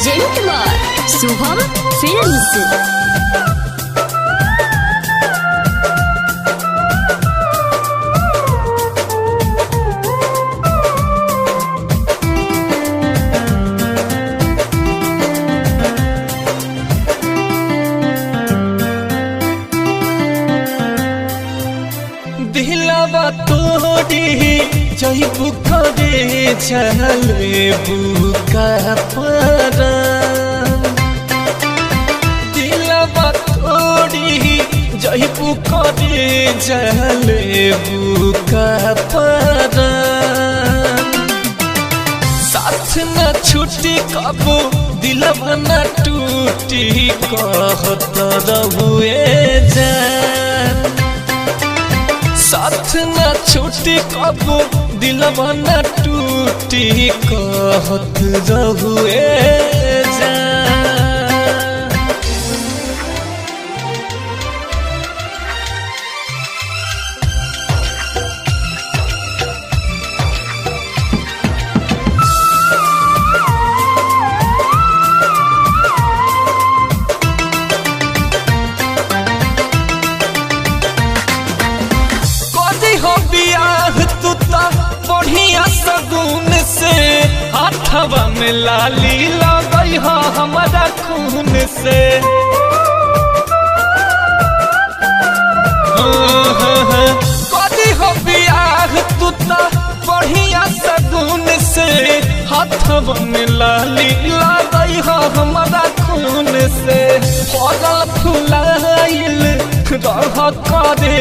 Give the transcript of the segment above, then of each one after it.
Present by Shubham films. दिलवा तोड़ी जइबू करे चले बुका पर दिलवा तोड़ी जइबू करे चले बुका पर साथ न छुट्टी कबो दिलवा न टूटी कहत रहुए जान साथ न छूटी कबो दिलवा न टूटी कहत रहुए जान। हो बियाह तू ता बढ़िया सगुन से हाथवा में लाली लगई हो हमारा खून से कदी हो बियाह तू ता बढ़िया सगुन से हाथवा में लाली लगई हो हमारा खून से फगल फुलाइल रह करे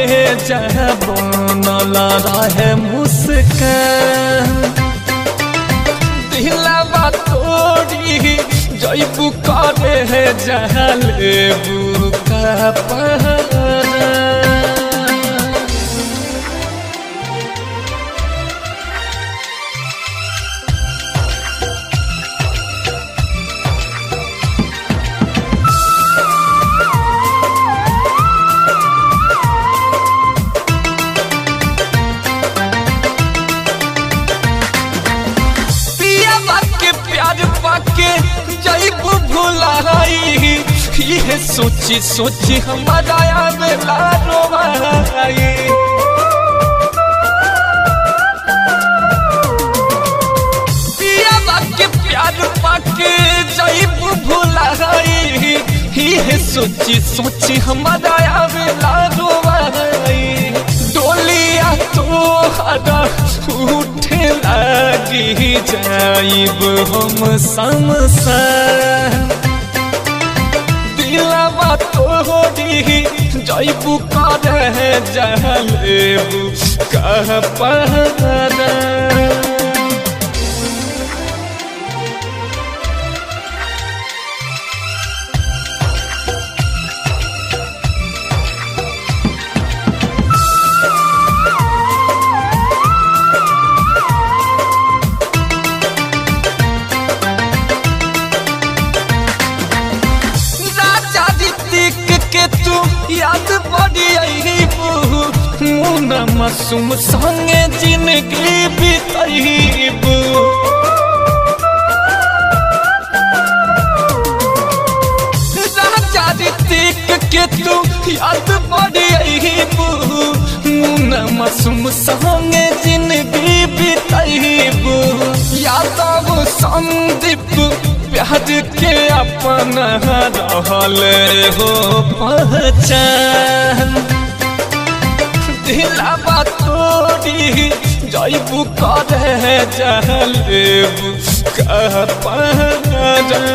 बनल रहे मुस्कान दिलवा तोड़ी जइबू करे जलेबू का पहरा। प्यार पाके जइबू भुलाई ये सोची सोची हमारा आवेला रोवाई पिया के प्यार पाके जइबू भुलाई ये सोची सोची हमारा आवेला रोवाई डोलिया तो हरा उठे लगी जाइब हम समसान दिलवा तोड़ी जइबू करे जलेबू का पहरा। के तू याद पड़ी अइबू मुना मासूम संगे जिंदगी बिताइबू राजा ऋतिक के तू याद पड़ी अइबू मुना मासूम संगे जिंदगी बिताइबू यादव संदीप प्यार के अपना रहले हो पहचान दिलवा तोड़ी जइबू करे जलेबू का पहरा।